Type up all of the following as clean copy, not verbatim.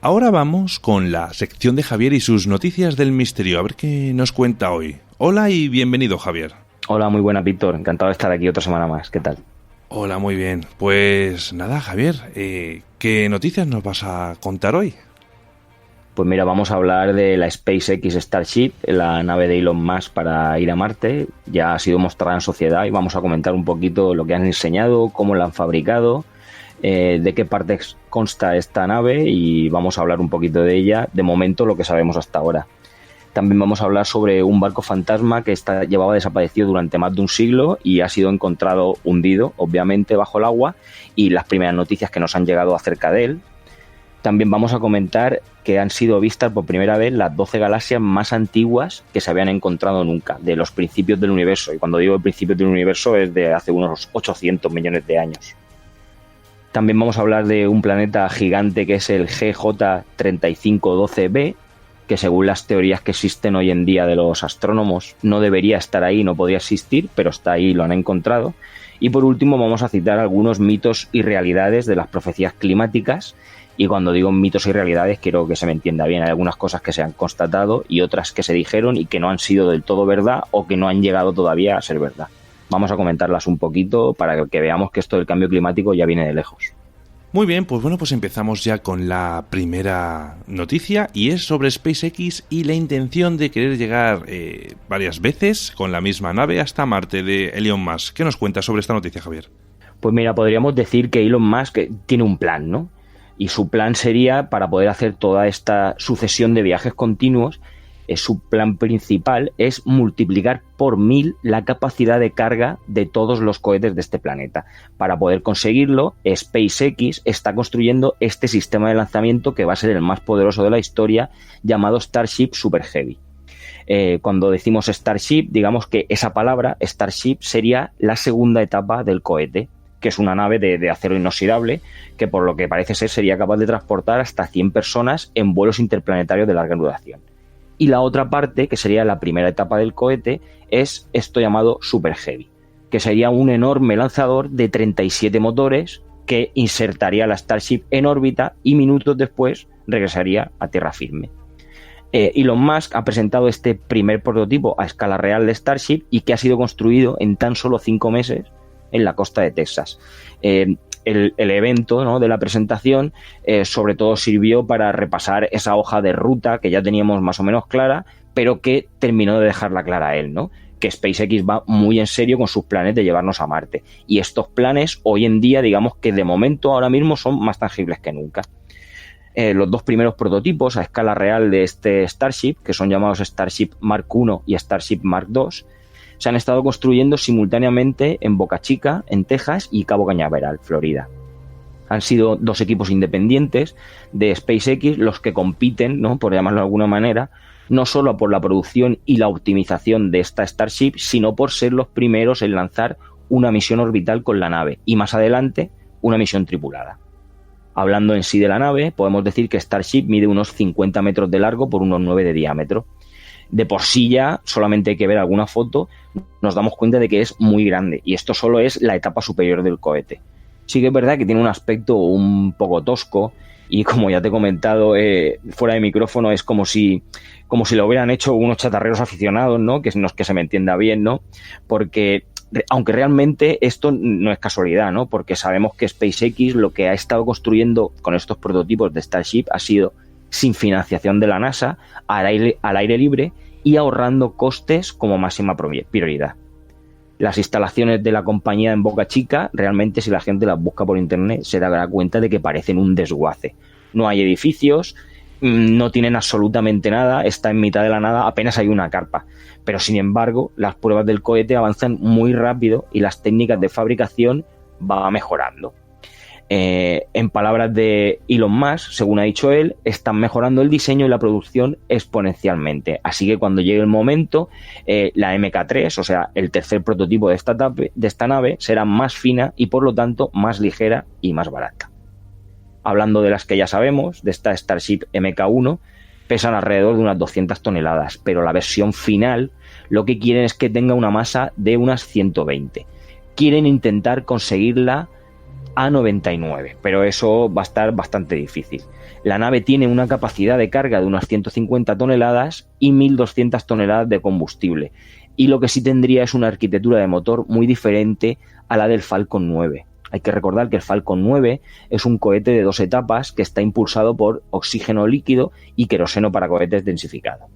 Ahora vamos con la sección de Javier y sus noticias del misterio. A ver qué nos cuenta hoy. Hola y bienvenido, Javier. Hola, muy buenas, Víctor. Encantado de estar aquí otra semana más. ¿Qué tal? Hola, muy bien. Pues nada, Javier, ¿qué noticias nos vas a contar hoy? Pues mira, vamos a hablar de la SpaceX Starship, la nave de Elon Musk para ir a Marte. Ya ha sido mostrada en sociedad y vamos a comentar un poquito lo que han enseñado, cómo la han fabricado, de qué partes consta esta nave y vamos a hablar un poquito de ella, de momento lo que sabemos hasta ahora. También vamos a hablar sobre un barco fantasma que llevaba desaparecido durante más de un siglo y ha sido encontrado hundido, obviamente, bajo el agua, y las primeras noticias que nos han llegado acerca de él. También vamos a comentar que han sido vistas por primera vez las 12 galaxias más antiguas que se habían encontrado nunca, de los principios del universo. Y cuando digo principios del universo es de hace unos 800 millones de años. También vamos a hablar de un planeta gigante que es el GJ3512b, que según las teorías que existen hoy en día de los astrónomos no debería estar ahí, no podría existir, pero está ahí y lo han encontrado. Y por último vamos a citar algunos mitos y realidades de las profecías climáticas. Y cuando digo mitos y realidades quiero que se me entienda bien. Hay algunas cosas que se han constatado y otras que se dijeron y que no han sido del todo verdad o que no han llegado todavía a ser verdad. Vamos a comentarlas un poquito para que veamos que esto del cambio climático ya viene de lejos. Muy bien, pues bueno, pues empezamos ya con la primera noticia y es sobre SpaceX y la intención de querer llegar varias veces con la misma nave hasta Marte de Elon Musk. ¿Qué nos cuentas sobre esta noticia, Javier? Pues mira, podríamos decir que Elon Musk tiene un plan, ¿no? Y su plan sería, para poder hacer toda esta sucesión de viajes continuos, su plan principal es multiplicar por 1000 la capacidad de carga de todos los cohetes de este planeta. Para poder conseguirlo, SpaceX está construyendo este sistema de lanzamiento que va a ser el más poderoso de la historia, llamado Starship Super Heavy. Cuando decimos Starship, digamos que esa palabra, Starship, sería la segunda etapa del cohete, que es una nave de acero inoxidable, que por lo que parece ser sería capaz de transportar hasta 100 personas en vuelos interplanetarios de larga duración. Y la otra parte, que sería la primera etapa del cohete, es esto llamado Super Heavy, que sería un enorme lanzador de 37 motores que insertaría la Starship en órbita y minutos después regresaría a tierra firme. Elon Musk ha presentado este primer prototipo a escala real de Starship y que ha sido construido en tan solo 5 meses en la costa de Texas. El evento, ¿no?, de la presentación sobre todo sirvió para repasar esa hoja de ruta que ya teníamos más o menos clara, pero que terminó de dejarla clara él, ¿no? Que SpaceX va muy en serio con sus planes de llevarnos a Marte. Y estos planes hoy en día, digamos que de momento ahora mismo son más tangibles que nunca. Los dos primeros prototipos a escala real de este Starship, que son llamados Starship Mark I y Starship Mark II, se han estado construyendo simultáneamente en Boca Chica, en Texas, y Cabo Cañaveral, Florida. Han sido dos equipos independientes de SpaceX los que compiten, ¿no?, por llamarlo de alguna manera, no solo por la producción y la optimización de esta Starship, sino por ser los primeros en lanzar una misión orbital con la nave y más adelante una misión tripulada. Hablando en sí de la nave, podemos decir que Starship mide unos 50 metros de largo por unos 9 de diámetro. De por sí ya, solamente hay que ver alguna foto, nos damos cuenta de que es muy grande y esto solo es la etapa superior del cohete. Sí que es verdad que tiene un aspecto un poco tosco y, como ya te he comentado fuera de micrófono, es como si lo hubieran hecho unos chatarreros aficionados, ¿no? Que se me entienda bien, ¿no? Porque aunque realmente esto no es casualidad, ¿no? Porque sabemos que SpaceX lo que ha estado construyendo con estos prototipos de Starship ha sido sin financiación de la NASA, al aire libre y ahorrando costes como máxima prioridad. Las instalaciones de la compañía en Boca Chica, realmente si la gente las busca por internet se dará cuenta de que parecen un desguace. No hay edificios, no tienen absolutamente nada, está en mitad de la nada, apenas hay una carpa. Pero sin embargo, las pruebas del cohete avanzan muy rápido y las técnicas de fabricación van mejorando. En palabras de Elon Musk, según ha dicho él, están mejorando el diseño y la producción exponencialmente. Así que cuando llegue el momento, la MK3, o sea, el tercer prototipo de esta nave, será más fina y por lo tanto más ligera y más barata. Hablando de las que ya sabemos, de esta Starship MK1, pesan alrededor de unas 200 toneladas, pero la versión final lo que quieren es que tenga una masa de unas 120. Quieren intentar conseguirla a 99, pero eso va a estar bastante difícil. La nave tiene una capacidad de carga de unas 150 toneladas y 1.200 toneladas de combustible, y lo que sí tendría es una arquitectura de motor muy diferente a la del Falcon 9. Hay que recordar que el Falcon 9 es un cohete de 2 etapas que está impulsado por oxígeno líquido y queroseno para cohetes densificado.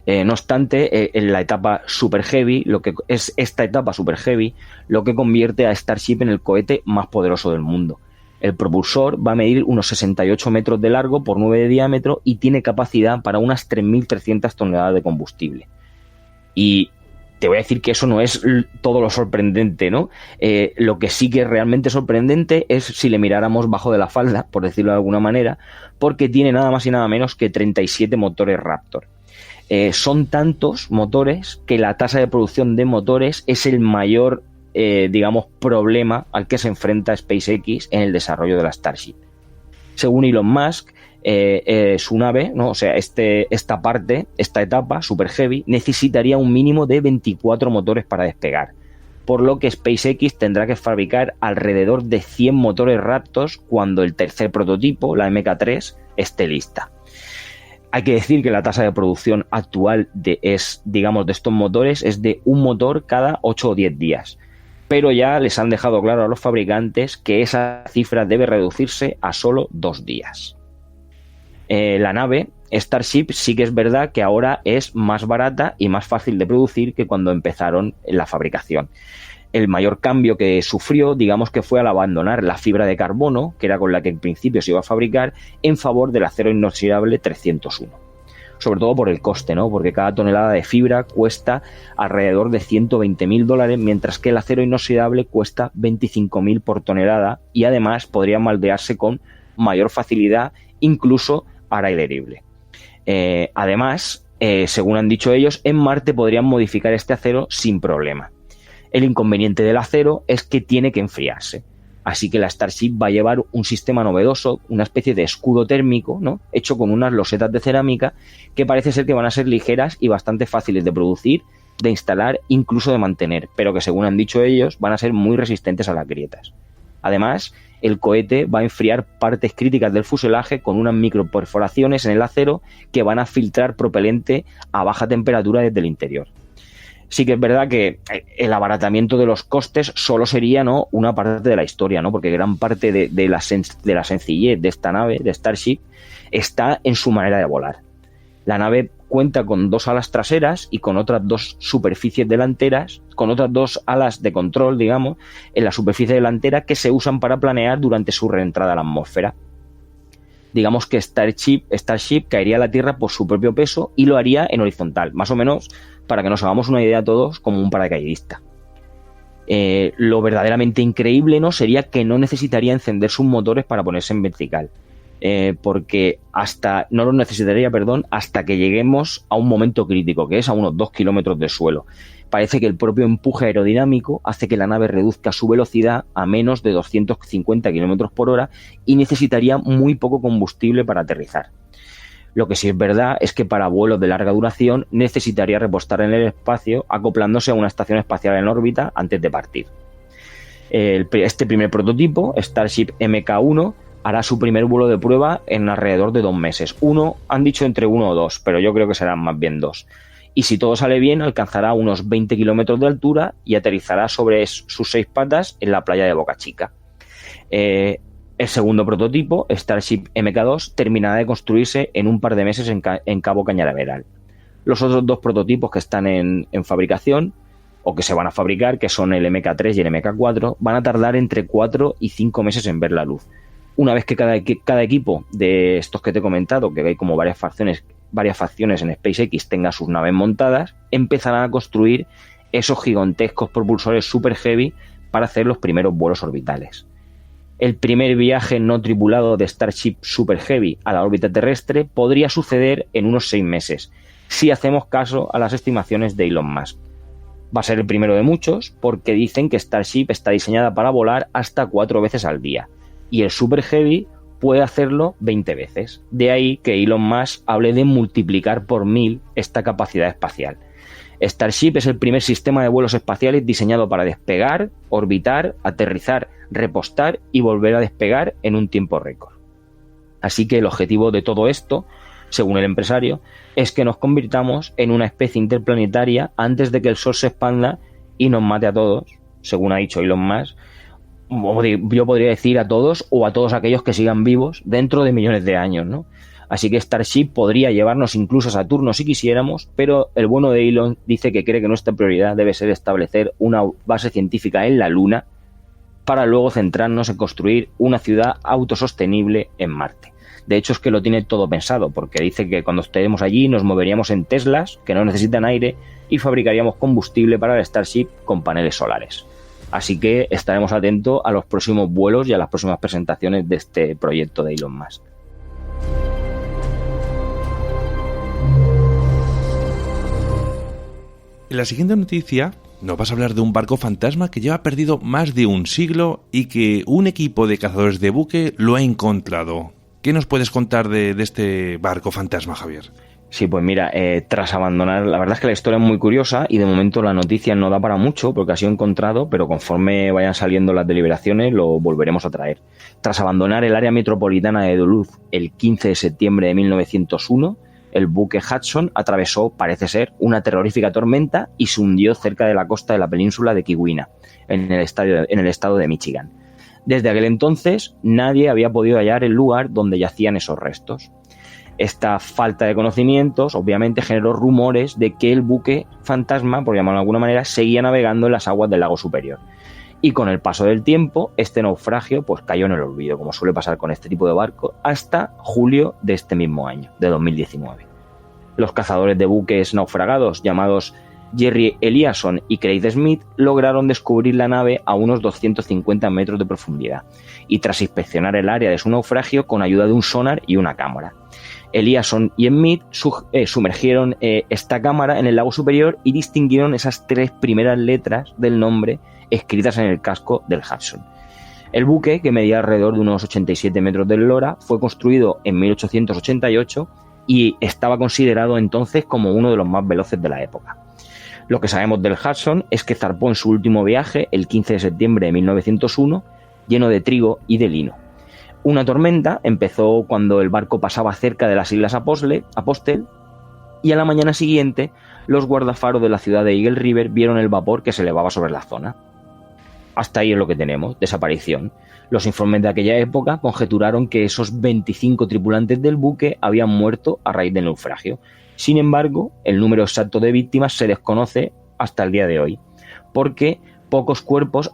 No obstante, en la etapa Super Heavy, lo que es esta etapa Super Heavy, lo que convierte a Starship en el cohete más poderoso del mundo. El propulsor va a medir unos 68 metros de largo por 9 de diámetro y tiene capacidad para unas 3.300 toneladas de combustible. Y te voy a decir que eso no es todo lo sorprendente, ¿no? Lo que sí que es realmente sorprendente es si le miráramos bajo de la falda, por decirlo de alguna manera, porque tiene nada más y nada menos que 37 motores Raptor. Son tantos motores que la tasa de producción de motores es el mayor, problema al que se enfrenta SpaceX en el desarrollo de la Starship. Según Elon Musk, su nave, ¿no? O sea, esta etapa Super Heavy, necesitaría un mínimo de 24 motores para despegar, por lo que SpaceX tendrá que fabricar alrededor de 100 motores Raptors cuando el tercer prototipo, la Mk3, esté lista. Hay que decir que la tasa de producción actual de estos motores es de un motor cada 8 o 10 días. Pero ya les han dejado claro a los fabricantes que esa cifra debe reducirse a solo 2 días. La nave Starship sí que es verdad que ahora es más barata y más fácil de producir que cuando empezaron la fabricación. El mayor cambio que sufrió, digamos que fue al abandonar la fibra de carbono, que era con la que en principio se iba a fabricar, en favor del acero inoxidable 301. Sobre todo por el coste, ¿no? Porque cada tonelada de fibra cuesta alrededor de $120.000, mientras que el acero inoxidable cuesta $25.000 por tonelada y además podría moldearse con mayor facilidad, incluso al aire libre. Además, según han dicho ellos, en Marte podrían modificar este acero sin problema. El inconveniente del acero es que tiene que enfriarse. Así que la Starship va a llevar un sistema novedoso, una especie de escudo térmico, ¿no? Hecho con unas losetas de cerámica que parece ser que van a ser ligeras y bastante fáciles de producir, de instalar, incluso de mantener, pero que según han dicho ellos van a ser muy resistentes a las grietas. Además, el cohete va a enfriar partes críticas del fuselaje con unas microperforaciones en el acero que van a filtrar propelente a baja temperatura desde el interior. Sí que es verdad que el abaratamiento de los costes solo sería, ¿no?, una parte de la historia, ¿no? Porque gran parte de la sencillez de esta nave, de Starship, está en su manera de volar. La nave cuenta con 2 alas traseras y con otras 2 superficies delanteras, con otras 2 alas de control, digamos, en la superficie delantera que se usan para planear durante su reentrada a la atmósfera. Digamos que Starship caería a la Tierra por su propio peso y lo haría en horizontal, más o menos, para que nos hagamos una idea todos, como un paracaidista. Lo verdaderamente increíble, ¿no?, sería que no necesitaría encender sus motores para ponerse en vertical, porque no los necesitaría, hasta que lleguemos a un momento crítico, que es a unos 2 kilómetros de suelo. Parece que el propio empuje aerodinámico hace que la nave reduzca su velocidad a menos de 250 kilómetros por hora y necesitaría muy poco combustible para aterrizar. Lo que sí es verdad es que para vuelos de larga duración necesitaría repostar en el espacio acoplándose a una estación espacial en órbita antes de partir. Este primer prototipo, Starship Mk1, hará su primer vuelo de prueba en alrededor de 2 meses. Han dicho entre 1 o 2, pero yo creo que serán más bien 2. Y si todo sale bien, alcanzará unos 20 kilómetros de altura y aterrizará sobre sus 6 patas en la playa de Boca Chica. El segundo prototipo, Starship Mk2, terminará de construirse en un par de meses en Cabo Cañaveral. Los otros 2 prototipos que están en fabricación, o que se van a fabricar, que son el Mk3 y el Mk4, van a tardar entre 4 y 5 meses en ver la luz. Una vez que cada equipo de estos que te he comentado, que hay como varias facciones en SpaceX, tenga sus naves montadas, empezarán a construir esos gigantescos propulsores Super Heavy para hacer los primeros vuelos orbitales. El primer viaje no tripulado de Starship Super Heavy a la órbita terrestre podría suceder en unos 6 meses, si hacemos caso a las estimaciones de Elon Musk. Va a ser el primero de muchos, porque dicen que Starship está diseñada para volar hasta 4 veces al día, y el Super Heavy puede hacerlo 20 veces. De ahí que Elon Musk hable de multiplicar por 1000 esta capacidad espacial. Starship es el primer sistema de vuelos espaciales diseñado para despegar, orbitar, aterrizar, repostar y volver a despegar en un tiempo récord. Así que el objetivo de todo esto, según el empresario, es que nos convirtamos en una especie interplanetaria antes de que el Sol se expanda y nos mate a todos, según ha dicho Elon Musk. Yo podría decir a todos o a todos aquellos que sigan vivos dentro de millones de años, ¿no? Así que Starship podría llevarnos incluso a Saturno si quisiéramos, pero el bueno de Elon dice que cree que nuestra prioridad debe ser establecer una base científica en la Luna para luego centrarnos en construir una ciudad autosostenible en Marte. De hecho, es que lo tiene todo pensado, porque dice que cuando estemos allí nos moveríamos en Teslas, que no necesitan aire, y fabricaríamos combustible para el Starship con paneles solares. Así que estaremos atentos a los próximos vuelos y a las próximas presentaciones de este proyecto de Elon Musk. En la siguiente noticia nos vas a hablar de un barco fantasma que lleva perdido más de un siglo y que un equipo de cazadores de buque lo ha encontrado. ¿Qué nos puedes contar de este barco fantasma, Javier? Sí, pues mira, tras abandonar, la verdad es que la historia es muy curiosa y de momento la noticia no da para mucho porque ha sido encontrado, pero conforme vayan saliendo las deliberaciones lo volveremos a traer. Tras abandonar el área metropolitana de Duluth el 15 de septiembre de 1901, el buque Hudson atravesó, parece ser, una terrorífica tormenta y se hundió cerca de la costa de la península de Keweenaw, en el estado de Michigan. Desde aquel entonces, nadie había podido hallar el lugar donde yacían esos restos. Esta falta de conocimientos, obviamente, generó rumores de que el buque fantasma, por llamarlo de alguna manera, seguía navegando en las aguas del lago superior. Y con el paso del tiempo, este naufragio pues cayó en el olvido, como suele pasar con este tipo de barcos, hasta julio de este mismo año, de 2019. Los cazadores de buques naufragados, llamados Jerry Eliasson y Craig Smith, lograron descubrir la nave a unos 250 metros de profundidad y tras inspeccionar el área de su naufragio con ayuda de un sonar y una cámara. Eliasson y Smith sumergieron esta cámara en el lago superior y distinguieron esas 3 primeras letras del nombre escritas en el casco del Hudson. El buque, que medía alrededor de unos 87 metros de eslora, fue construido en 1888 y estaba considerado entonces como uno de los más veloces de la época. Lo que sabemos del Hudson es que zarpó en su último viaje el 15 de septiembre de 1901 lleno de trigo y de lino. Una tormenta empezó cuando el barco pasaba cerca de las Islas Apostel y a la mañana siguiente los guardafaros de la ciudad de Eagle River vieron el vapor que se elevaba sobre la zona. Hasta ahí es lo que tenemos, desaparición. Los informes de aquella época conjeturaron que esos 25 tripulantes del buque habían muerto a raíz del naufragio. Sin embargo, el número exacto de víctimas se desconoce hasta el día de hoy, porque pocos cuerpos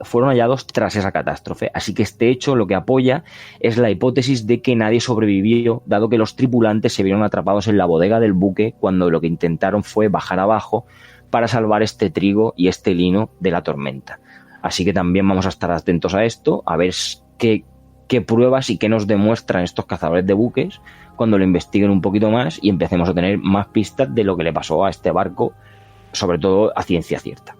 fueron hallados tras esa catástrofe. Así que este hecho lo que apoya es la hipótesis de que nadie sobrevivió, dado que los tripulantes se vieron atrapados en la bodega del buque cuando lo que intentaron fue bajar abajo para salvar este trigo y este lino de la tormenta. Así que también vamos a estar atentos a esto, a ver qué pruebas y qué nos demuestran estos cazadores de buques cuando lo investiguen un poquito más y empecemos a tener más pistas de lo que le pasó a este barco, sobre todo a ciencia cierta.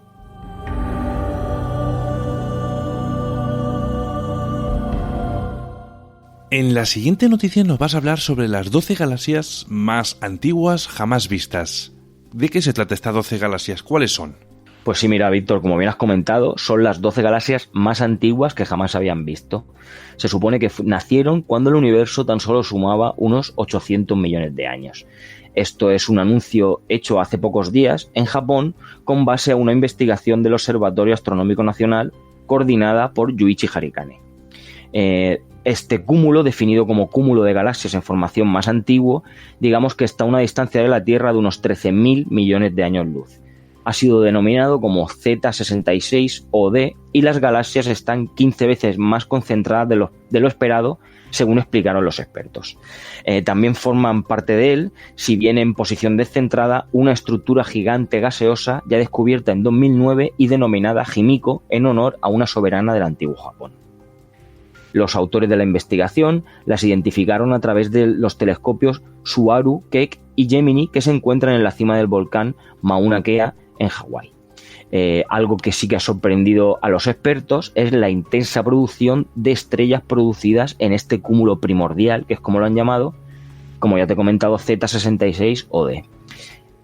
En la siguiente noticia nos vas a hablar sobre las 12 galaxias más antiguas jamás vistas. ¿De qué se trata estas 12 galaxias? ¿Cuáles son? Pues sí, mira, Víctor, como bien has comentado, son las 12 galaxias más antiguas que jamás se habían visto. Se supone que nacieron cuando el universo tan solo sumaba unos 800 millones de años. Esto es un anuncio hecho hace pocos días en Japón con base a una investigación del Observatorio Astronómico Nacional coordinada por Yuichi Harikane. Este cúmulo, definido como cúmulo de galaxias en formación más antiguo, digamos que está a una distancia de la Tierra de unos 13.000 millones de años luz. Ha sido denominado como Z66 OD y las galaxias están 15 veces más concentradas de lo esperado, según explicaron los expertos. También forman parte de él, si bien en posición descentrada, una estructura gigante gaseosa ya descubierta en 2009 y denominada Himiko en honor a una soberana del antiguo Japón. Los autores de la investigación las identificaron a través de los telescopios Subaru, Keck y Gemini que se encuentran en la cima del volcán Mauna Kea en Hawái. Algo que sí que ha sorprendido a los expertos es la intensa producción de estrellas producidas en este cúmulo primordial, que es como lo han llamado, como ya te he comentado, Z66 OD.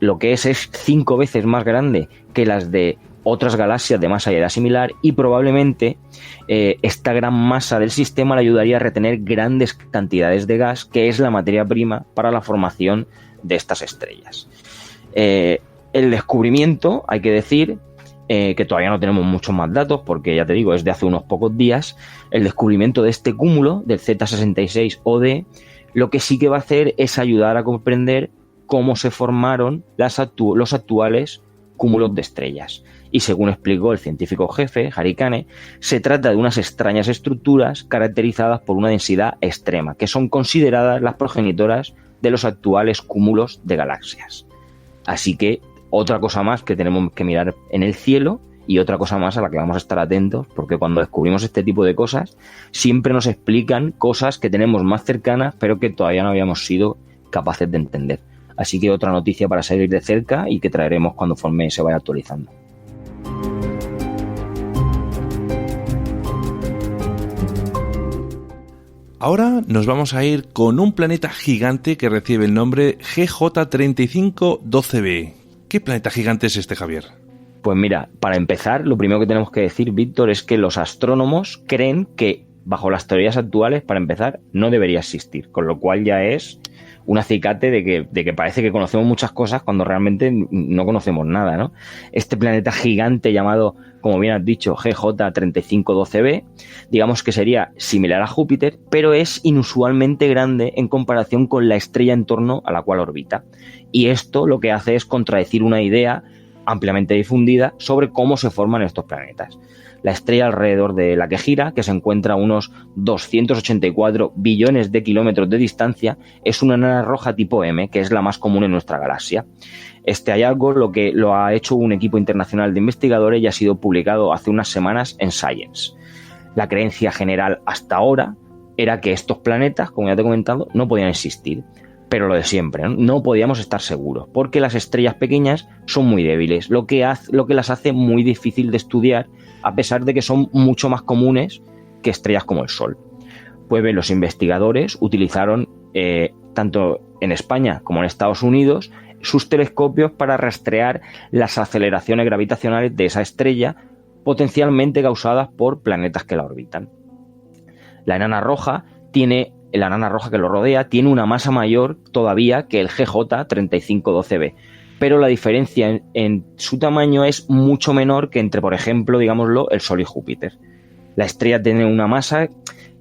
lo que es 5 veces más grande que las de otras galaxias de masa y edad similar, y probablemente esta gran masa del sistema le ayudaría a retener grandes cantidades de gas, que es la materia prima para la formación de estas estrellas. El descubrimiento, hay que decir, que todavía no tenemos muchos más datos, porque ya te digo, es de hace unos pocos días, el descubrimiento de este cúmulo, del Z66OD, lo que sí que va a hacer es ayudar a comprender cómo se formaron los actuales cúmulos de estrellas. Y según explicó el científico jefe, Harry Kane, se trata de unas extrañas estructuras caracterizadas por una densidad extrema, que son consideradas las progenitoras de los actuales cúmulos de galaxias. Así que otra cosa más que tenemos que mirar en el cielo, y otra cosa más a la que vamos a estar atentos, porque cuando descubrimos este tipo de cosas, siempre nos explican cosas que tenemos más cercanas, pero que todavía no habíamos sido capaces de entender. Así que otra noticia para seguir de cerca y que traeremos cuando se vaya actualizando. Ahora nos vamos a ir con un planeta gigante que recibe el nombre GJ3512b. ¿Qué planeta gigante es este, Javier? Pues mira, para empezar, lo primero que tenemos que decir, Víctor, es que los astrónomos creen que, bajo las teorías actuales, para empezar, no debería existir, con lo cual ya es un acicate de que parece que conocemos muchas cosas cuando realmente no conocemos nada, ¿no? Este planeta gigante llamado, como bien has dicho, GJ3512b, digamos que sería similar a Júpiter, pero es inusualmente grande en comparación con la estrella en torno a la cual orbita. Y esto lo que hace es contradecir una idea ampliamente difundida sobre cómo se forman estos planetas. La estrella alrededor de la que gira, que se encuentra a unos 284 billones de kilómetros de distancia, es una enana roja tipo M, que es la más común en nuestra galaxia. Este hallazgo lo ha hecho un equipo internacional de investigadores y ha sido publicado hace unas semanas en Science. La creencia general hasta ahora era que estos planetas, como ya te he comentado, no podían existir. Pero lo de siempre, no podíamos estar seguros, porque las estrellas pequeñas son muy débiles, lo que las hace muy difícil de estudiar, a pesar de que son mucho más comunes que estrellas como el Sol. Pues bien, los investigadores utilizaron, tanto en España como en Estados Unidos, sus telescopios para rastrear las aceleraciones gravitacionales de esa estrella, potencialmente causadas por planetas que la orbitan. La enana roja que lo rodea tiene una masa mayor todavía que el GJ3512b, pero la diferencia en su tamaño es mucho menor que entre, por ejemplo, digámoslo, el Sol y Júpiter. La estrella tiene una masa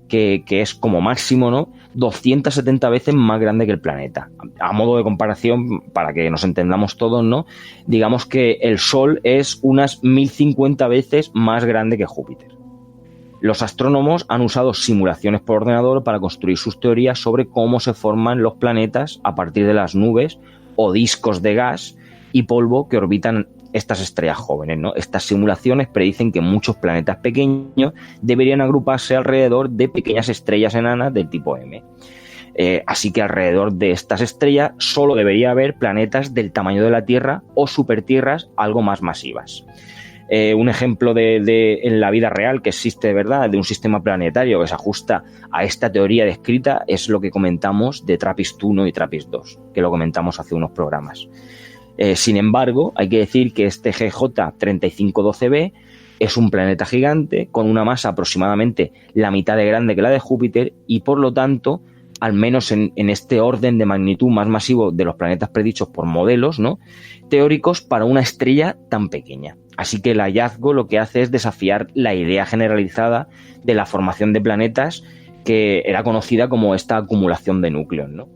que es como máximo, ¿no?, 270 veces más grande que el planeta. A modo de comparación, para que nos entendamos todos, ¿no?, digamos que el Sol es unas 1050 veces más grande que Júpiter. Los astrónomos han usado simulaciones por ordenador para construir sus teorías sobre cómo se forman los planetas a partir de las nubes o discos de gas y polvo que orbitan estas estrellas jóvenes, ¿no? Estas simulaciones predicen que muchos planetas pequeños deberían agruparse alrededor de pequeñas estrellas enanas del tipo M. Así que alrededor de estas estrellas solo debería haber planetas del tamaño de la Tierra o supertierras algo más masivas. Un ejemplo en la vida real que existe de verdad, de un sistema planetario que se ajusta a esta teoría descrita, es lo que comentamos de TRAPPIST-1 y TRAPPIST-2, que lo comentamos hace unos programas. Sin embargo, hay que decir que este GJ3512b es un planeta gigante con una masa aproximadamente la mitad de grande que la de Júpiter y, por lo tanto, al menos en este orden de magnitud más masivo de los planetas predichos por modelos, ¿no?, teóricos para una estrella tan pequeña. Así que el hallazgo lo que hace es desafiar la idea generalizada de la formación de planetas, que era conocida como esta acumulación de núcleos, ¿no?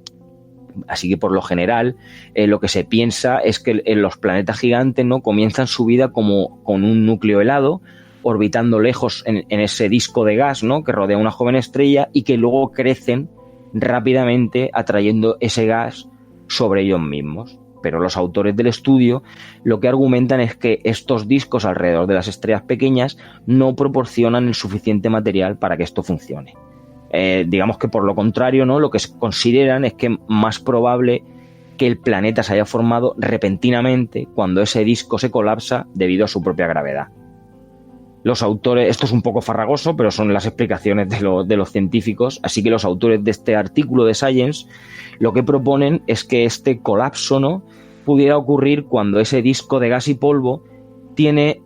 Así que, por lo general, lo que se piensa es que los planetas gigantes, ¿no?, comienzan su vida como con un núcleo helado, orbitando lejos en ese disco de gas, ¿no?, que rodea una joven estrella, y que luego crecen rápidamente atrayendo ese gas sobre ellos mismos. Pero los autores del estudio lo que argumentan es que estos discos alrededor de las estrellas pequeñas no proporcionan el suficiente material para que esto funcione. Digamos que, por lo contrario, ¿no?, lo que consideran es que es más probable que el planeta se haya formado repentinamente cuando ese disco se colapsa debido a su propia gravedad. Los autores, esto es un poco farragoso, pero son las explicaciones de los científicos, así que los autores de este artículo de Science lo que proponen es que este colapso, ¿no?, pudiera ocurrir cuando ese disco de gas y polvo tiene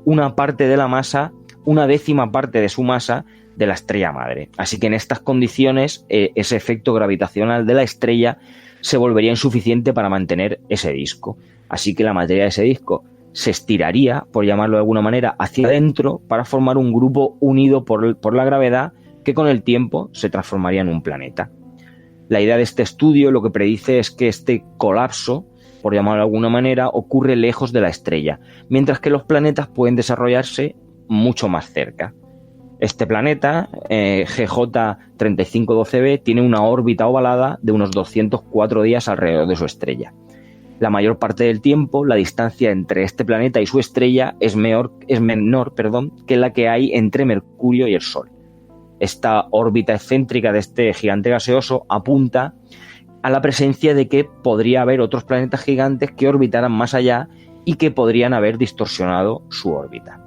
una parte de la masa, una décima parte de su masa de la estrella madre. Así que en estas condiciones ese efecto gravitacional de la estrella se volvería insuficiente para mantener ese disco. Así que la materia de ese disco se estiraría, por llamarlo de alguna manera, hacia adentro para formar un grupo unido por la gravedad que con el tiempo se transformaría en un planeta. La idea de este estudio lo que predice es que este colapso, por llamarlo de alguna manera, ocurre lejos de la estrella, mientras que los planetas pueden desarrollarse mucho más cerca. Este planeta, GJ 3512b, tiene una órbita ovalada de unos 204 días alrededor de su estrella. La mayor parte del tiempo, la distancia entre este planeta y su estrella es menor que la que hay entre Mercurio y el Sol. Esta órbita excéntrica de este gigante gaseoso apunta a la presencia de que podría haber otros planetas gigantes que orbitaran más allá y que podrían haber distorsionado su órbita.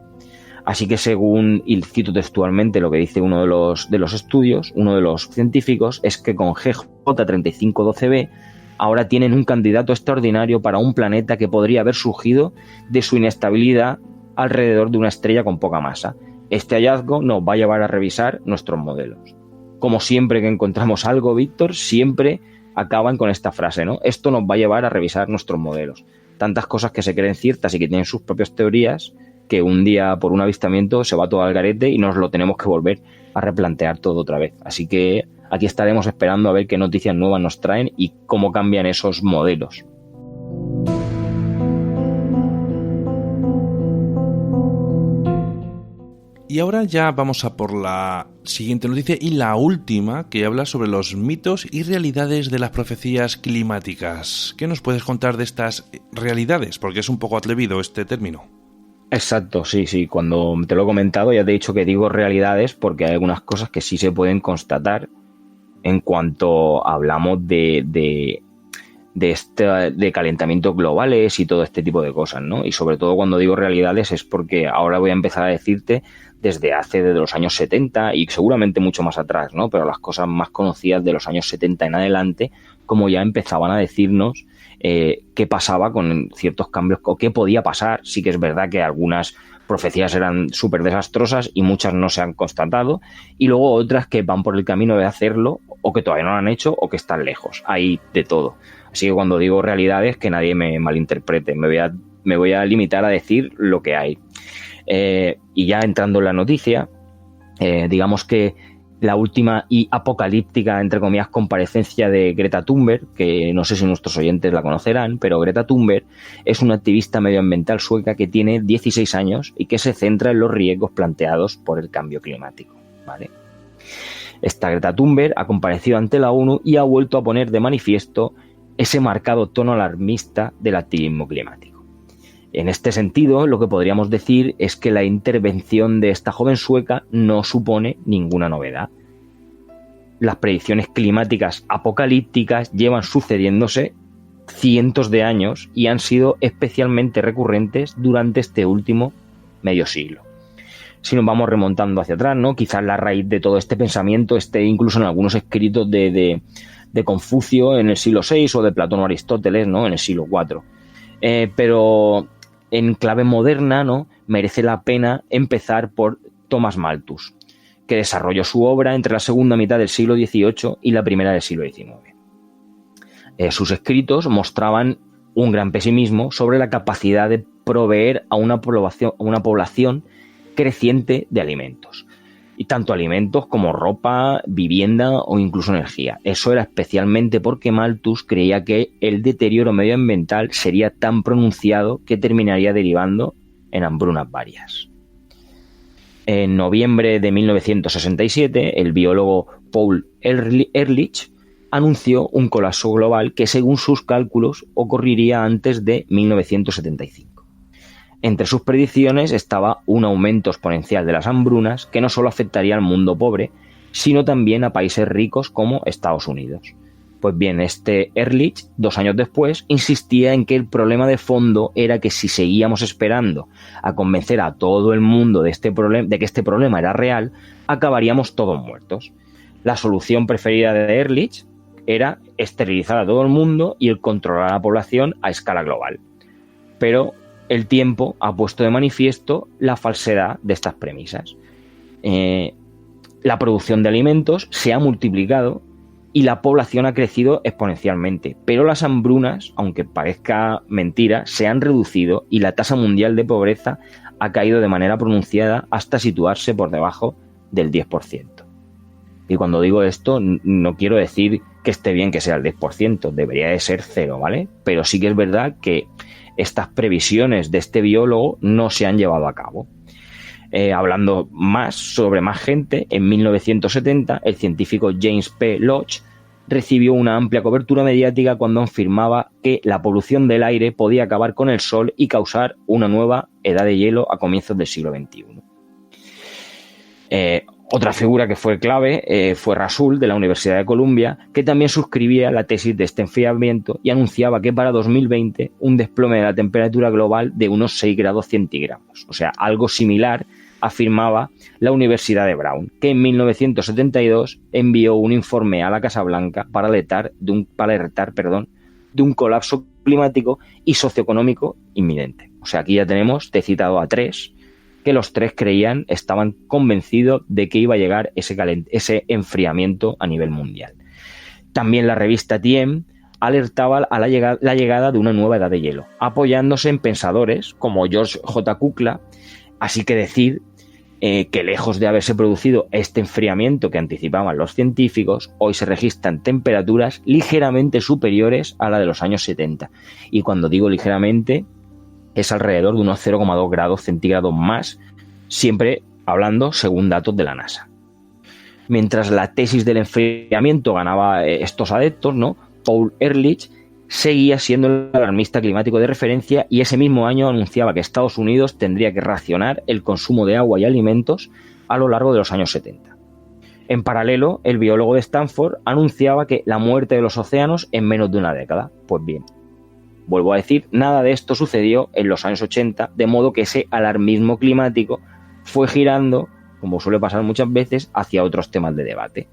Así que según, y cito textualmente lo que dice uno de los estudios, uno de los científicos, es que con GJ 3512b ahora tienen un candidato extraordinario para un planeta que podría haber surgido de su inestabilidad alrededor de una estrella con poca masa. Este hallazgo nos va a llevar a revisar nuestros modelos. Como siempre que encontramos algo, Víctor, siempre acaban con esta frase, ¿no? Esto nos va a llevar a revisar nuestros modelos. Tantas cosas que se creen ciertas y que tienen sus propias teorías, que un día por un avistamiento se va todo al garete y nos lo tenemos que volver a replantear todo otra vez. Así que aquí estaremos esperando a ver qué noticias nuevas nos traen y cómo cambian esos modelos. Y ahora ya vamos a por la siguiente noticia y la última, que habla sobre los mitos y realidades de las profecías climáticas. ¿Qué nos puedes contar de estas realidades? Porque es un poco atrevido este término. Exacto, sí. Cuando te lo he comentado ya te he dicho que digo realidades porque hay algunas cosas que sí se pueden constatar en cuanto hablamos de calentamientos globales y todo este tipo de cosas, ¿no? Y sobre todo cuando digo realidades es porque ahora voy a empezar a decirte desde los años 70 y seguramente mucho más atrás, ¿no? Pero las cosas más conocidas de los años 70 en adelante, como ya empezaban a decirnos qué pasaba con ciertos cambios o qué podía pasar. Sí que es verdad que algunas profecías eran súper desastrosas y muchas no se han constatado, y luego otras que van por el camino de hacerlo o que todavía no lo han hecho o que están lejos. Hay de todo. Así que cuando digo realidades, que nadie me malinterprete, me voy a limitar a decir lo que hay. Y ya entrando en la noticia, digamos que la última y apocalíptica, entre comillas, comparecencia de Greta Thunberg, que no sé si nuestros oyentes la conocerán, pero Greta Thunberg es una activista medioambiental sueca que tiene 16 años y que se centra en los riesgos planteados por el cambio climático, ¿vale? Esta Greta Thunberg ha comparecido ante la ONU y ha vuelto a poner de manifiesto ese marcado tono alarmista del activismo climático. En este sentido, lo que podríamos decir es que la intervención de esta joven sueca no supone ninguna novedad. Las predicciones climáticas apocalípticas llevan sucediéndose cientos de años y han sido especialmente recurrentes durante este último medio siglo. Si nos vamos remontando hacia atrás, ¿no? Quizás la raíz de todo este pensamiento esté incluso en algunos escritos de Confucio en el siglo VI o de Platón o Aristóteles, ¿no? En el siglo IV. Pero en clave moderna, ¿no? Merece la pena empezar por Thomas Malthus, que desarrolló su obra entre la segunda mitad del siglo XVIII y la primera del siglo XIX. Sus escritos mostraban un gran pesimismo sobre la capacidad de proveer a una población creciente de alimentos. Y tanto alimentos como ropa, vivienda o incluso energía. Eso era especialmente porque Malthus creía que el deterioro medioambiental sería tan pronunciado que terminaría derivando en hambrunas varias. En noviembre de 1967, el biólogo Paul Ehrlich anunció un colapso global que, según sus cálculos, ocurriría antes de 1975. Entre sus predicciones estaba un aumento exponencial de las hambrunas que no solo afectaría al mundo pobre, sino también a países ricos como Estados Unidos. Pues bien, este Ehrlich, 2 años después, insistía en que el problema de fondo era que si seguíamos esperando a convencer a todo el mundo de que este problema era real, acabaríamos todos muertos. La solución preferida de Ehrlich, era esterilizar a todo el mundo y el controlar a la población a escala global. Pero el tiempo ha puesto de manifiesto la falsedad de estas premisas. La producción de alimentos se ha multiplicado y la población ha crecido exponencialmente, pero las hambrunas, aunque parezca mentira, se han reducido y la tasa mundial de pobreza ha caído de manera pronunciada hasta situarse por debajo del 10%. Y cuando digo esto, no quiero decir que esté bien que sea el 10%, debería de ser 0, ¿vale? Pero sí que es verdad que estas previsiones de este biólogo no se han llevado a cabo. Hablando más sobre más gente, en 1970 el científico James P. Lodge recibió una amplia cobertura mediática cuando afirmaba que la polución del aire podía acabar con el Sol y causar una nueva edad de hielo a comienzos del siglo XXI. Otra figura que fue clave fue Rasul, de la Universidad de Columbia, que también suscribía la tesis de este enfriamiento y anunciaba que para 2020 un desplome de la temperatura global de unos 6 grados centígrados. O sea, algo similar afirmaba la Universidad de Brown, que en 1972 envió un informe a la Casa Blanca para alertar de un colapso climático y socioeconómico inminente. O sea, aquí ya tenemos, te he citado a 3, que los 3 estaban convencidos de que iba a llegar ese enfriamiento a nivel mundial. También la revista Time alertaba a la llegada de una nueva edad de hielo, apoyándose en pensadores como George J. Kukla. Así que decir que lejos de haberse producido este enfriamiento que anticipaban los científicos, hoy se registran temperaturas ligeramente superiores a la de los años 70. Y cuando digo ligeramente, es alrededor de unos 0,2 grados centígrados más, siempre hablando según datos de la NASA. Mientras la tesis del enfriamiento ganaba estos adeptos, ¿no? Paul Ehrlich seguía siendo el alarmista climático de referencia y ese mismo año anunciaba que Estados Unidos tendría que racionar el consumo de agua y alimentos a lo largo de los años 70. En paralelo, el biólogo de Stanford anunciaba que la muerte de los océanos en menos de una década. Pues bien, vuelvo a decir, nada de esto sucedió en los años 80, de modo que ese alarmismo climático fue girando, como suele pasar muchas veces, hacia otros temas de debate.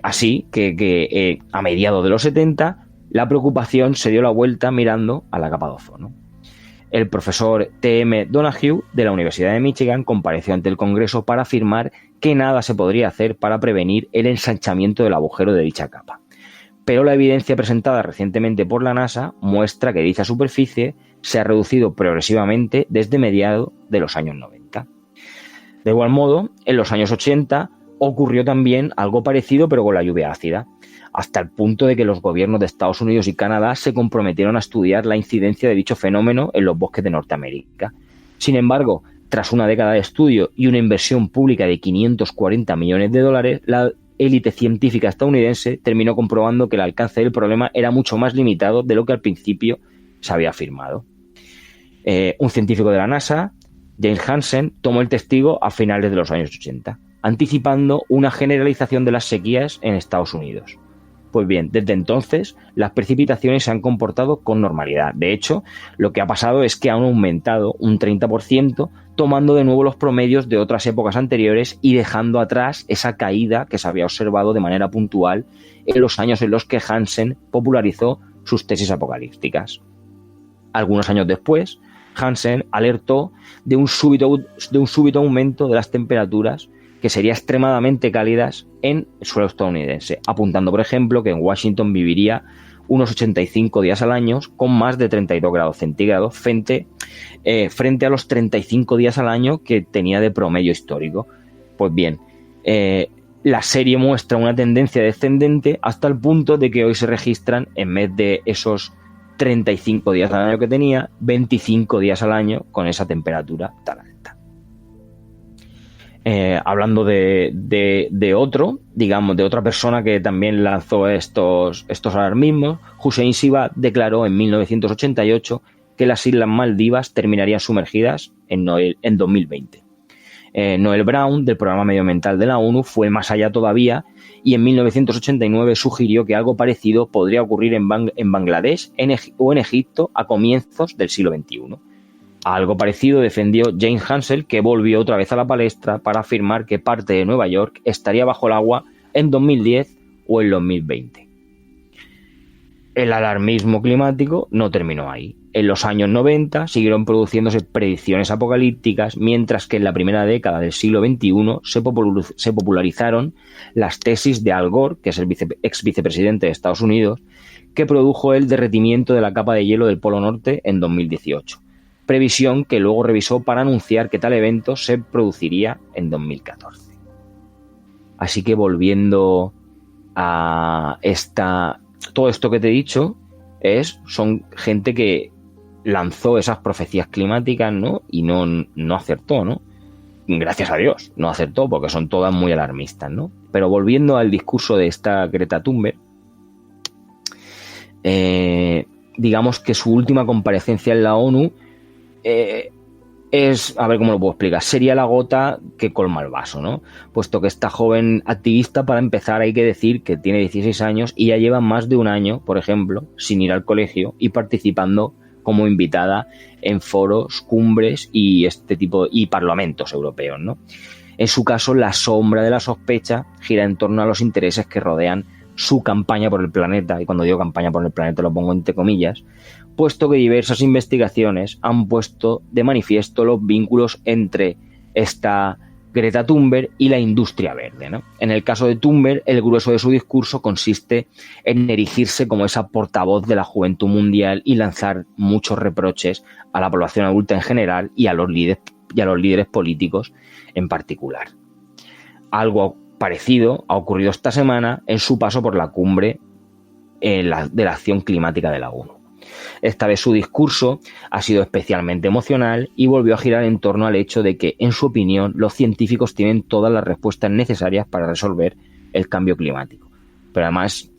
Así que a mediados de los 70 la preocupación se dio la vuelta mirando a la capa de ozono. El profesor T.M. Donahue de la Universidad de Michigan compareció ante el Congreso para afirmar que nada se podría hacer para prevenir el ensanchamiento del agujero de dicha capa. Pero la evidencia presentada recientemente por la NASA muestra que dicha superficie se ha reducido progresivamente desde mediados de los años 90. De igual modo, en los años 80 ocurrió también algo parecido pero con la lluvia ácida, hasta el punto de que los gobiernos de Estados Unidos y Canadá se comprometieron a estudiar la incidencia de dicho fenómeno en los bosques de Norteamérica. Sin embargo, tras una década de estudio y una inversión pública de $540 millones, la élite científica estadounidense terminó comprobando que el alcance del problema era mucho más limitado de lo que al principio se había afirmado. Un científico de la NASA, James Hansen, tomó el testigo a finales de los años 80, anticipando una generalización de las sequías en Estados Unidos. Pues bien, desde entonces las precipitaciones se han comportado con normalidad. De hecho, lo que ha pasado es que han aumentado un 30%, tomando de nuevo los promedios de otras épocas anteriores y dejando atrás esa caída que se había observado de manera puntual en los años en los que Hansen popularizó sus tesis apocalípticas. Algunos años después, Hansen alertó de un súbito aumento de las temperaturas que serían extremadamente cálidas en el suelo estadounidense, apuntando, por ejemplo, que en Washington viviría unos 85 días al año con más de 32 grados centígrados frente a los 35 días al año que tenía de promedio histórico. Pues bien, la serie muestra una tendencia descendente hasta el punto de que hoy se registran, en vez de esos 35 días al año que tenía, 25 días al año con esa temperatura tan alta. Hablando de otra persona que también lanzó estos alarmismos, Hussein Sibat declaró en 1988 que las Islas Maldivas terminarían sumergidas en 2020. Noel Brown, del Programa Medioambiental de la ONU, fue más allá todavía y en 1989 sugirió que algo parecido podría ocurrir en Bangladesh o en Egipto a comienzos del siglo XXI. Algo parecido defendió James Hansen, que volvió otra vez a la palestra para afirmar que parte de Nueva York estaría bajo el agua en 2010 o el 2020. El alarmismo climático no terminó ahí. En los años 90 siguieron produciéndose predicciones apocalípticas, mientras que en la primera década del siglo XXI se popularizaron las tesis de Al Gore, que es el ex vicepresidente de Estados Unidos, que produjo el derretimiento de la capa de hielo del Polo Norte en 2018, previsión que luego revisó para anunciar que tal evento se produciría en 2014. Así que volviendo a todo esto que te he dicho, son gente que lanzó esas profecías climáticas, ¿no? Y no acertó, ¿no? Gracias a Dios, no acertó, porque son todas muy alarmistas, ¿no? Pero volviendo al discurso de esta Greta Thunberg, digamos que su última comparecencia en la ONU a ver cómo lo puedo explicar, sería la gota que colma el vaso, ¿no? Puesto que esta joven activista, para empezar, hay que decir que tiene 16 años y ya lleva más de un año, por ejemplo, sin ir al colegio y participando como invitada en foros, cumbres y parlamentos europeos, ¿no? En su caso, la sombra de la sospecha gira en torno a los intereses que rodean su campaña por el planeta, y cuando digo campaña por el planeta lo pongo entre comillas, puesto que diversas investigaciones han puesto de manifiesto los vínculos entre esta Greta Thunberg y la industria verde, ¿no? En el caso de Thunberg, el grueso de su discurso consiste en erigirse como esa portavoz de la juventud mundial y lanzar muchos reproches a la población adulta en general y a los líderes políticos en particular. Algo parecido ha ocurrido esta semana en su paso por la cumbre de la acción climática de la ONU. Esta vez su discurso ha sido especialmente emocional y volvió a girar en torno al hecho de que, en su opinión, los científicos tienen todas las respuestas necesarias para resolver el cambio climático. Pero además,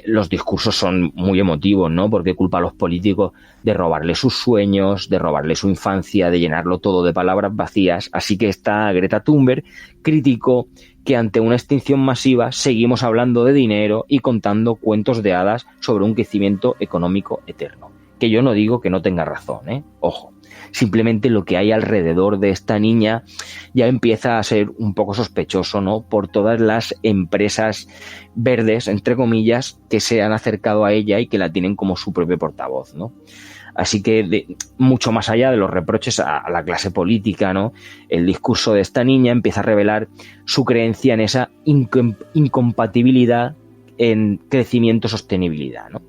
los discursos son muy emotivos, ¿no? Porque culpa a los políticos de robarle sus sueños, de robarle su infancia, de llenarlo todo de palabras vacías. Así que esta Greta Thunberg criticó que ante una extinción masiva seguimos hablando de dinero y contando cuentos de hadas sobre un crecimiento económico eterno. Que yo no digo que no tenga razón, ojo. Simplemente lo que hay alrededor de esta niña ya empieza a ser un poco sospechoso, ¿no? Por todas las empresas verdes, entre comillas, que se han acercado a ella y que la tienen como su propio portavoz, ¿no? Así que mucho más allá de los reproches a la clase política, ¿no? El discurso de esta niña empieza a revelar su creencia en esa incompatibilidad en crecimiento-sostenibilidad, ¿no?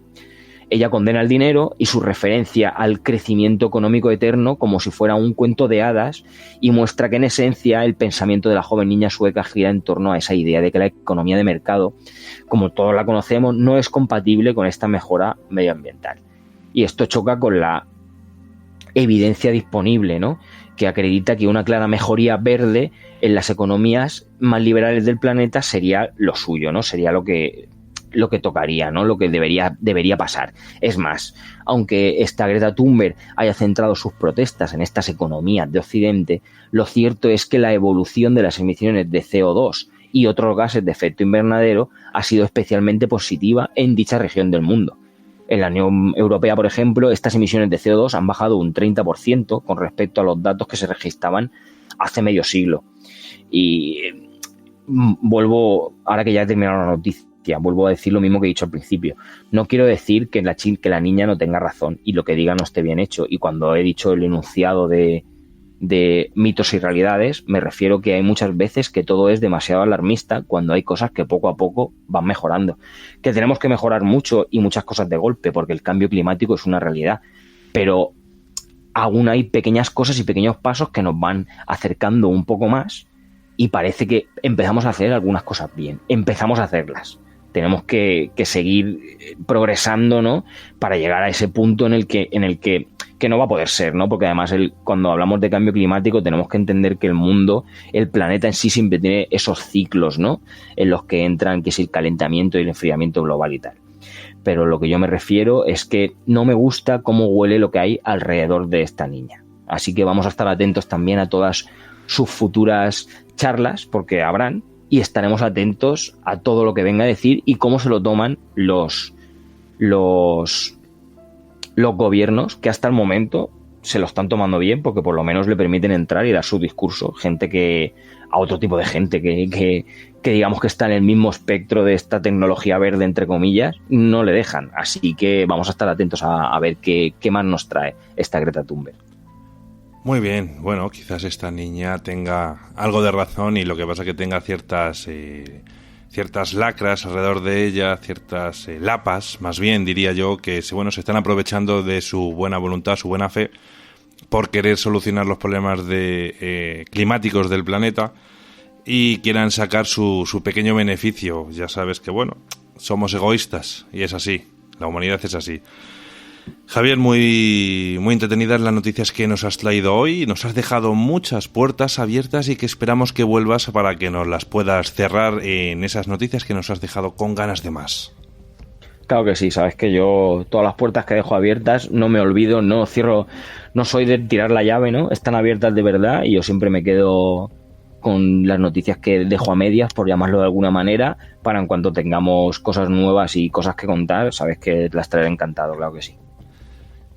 Ella condena el dinero y su referencia al crecimiento económico eterno como si fuera un cuento de hadas, y muestra que en esencia el pensamiento de la joven niña sueca gira en torno a esa idea de que la economía de mercado, como todos la conocemos, no es compatible con esta mejora medioambiental. Y esto choca con la evidencia disponible, ¿no? Que acredita que una clara mejoría verde en las economías más liberales del planeta sería lo suyo, ¿no? Sería lo que tocaría, ¿no? Lo que debería pasar. Es más, aunque esta Greta Thunberg haya centrado sus protestas en estas economías de Occidente, lo cierto es que la evolución de las emisiones de CO2 y otros gases de efecto invernadero ha sido especialmente positiva en dicha región del mundo. En la Unión Europea, por ejemplo, estas emisiones de CO2 han bajado un 30% con respecto a los datos que se registraban hace medio siglo. Y ahora que ya he terminado la noticia, vuelvo a decir lo mismo que he dicho al principio. No quiero decir que la niña no tenga razón y lo que diga no esté bien hecho. Y cuando he dicho el enunciado de mitos y realidades, me refiero que hay muchas veces que todo es demasiado alarmista cuando hay cosas que poco a poco van mejorando. Que tenemos que mejorar mucho y muchas cosas de golpe, porque el cambio climático es una realidad. Pero aún hay pequeñas cosas y pequeños pasos que nos van acercando un poco más y parece que empezamos a hacer algunas cosas bien. Empezamos a hacerlas. Tenemos que seguir progresando, ¿no? Para llegar a ese punto en el que no va a poder ser, ¿no? Porque además cuando hablamos de cambio climático tenemos que entender que el mundo, el planeta en sí siempre tiene esos ciclos, ¿no? En los que entran, que es el calentamiento y el enfriamiento global y tal. Pero lo que yo me refiero es que no me gusta cómo huele lo que hay alrededor de esta niña. Así que vamos a estar atentos también a todas sus futuras charlas, porque habrán, y estaremos atentos a todo lo que venga a decir y cómo se lo toman los gobiernos, que hasta el momento se lo están tomando bien, porque por lo menos le permiten entrar y dar su discurso. Gente que a otro tipo de gente que digamos que está en el mismo espectro de esta tecnología verde, entre comillas, no le dejan. Así que vamos a estar atentos a ver qué más nos trae esta Greta Thunberg. Muy bien, bueno, quizás esta niña tenga algo de razón y lo que pasa es que tenga ciertas lacras alrededor de ella, ciertas lapas, más bien diría yo, que se están aprovechando de su buena voluntad, su buena fe, por querer solucionar los problemas climáticos del planeta y quieran sacar su pequeño beneficio. Ya sabes que, somos egoístas y es así, la humanidad es así. Javier, muy, muy entretenidas las noticias que nos has traído hoy. Nos has dejado muchas puertas abiertas y que esperamos que vuelvas para que nos las puedas cerrar en esas noticias que nos has dejado con ganas de más. Claro que sí, sabes que yo todas las puertas que dejo abiertas no me olvido, no cierro, no soy de tirar la llave, ¿no? Están abiertas de verdad y yo siempre me quedo con las noticias que dejo a medias, por llamarlo de alguna manera, para en cuanto tengamos cosas nuevas y cosas que contar, sabes que las traeré encantado, claro que sí.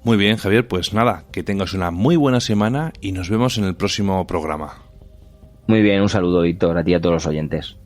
Muy bien, Javier, pues nada, que tengas una muy buena semana y nos vemos en el próximo programa. Muy bien, un saludo, Víctor, a ti y a todos los oyentes.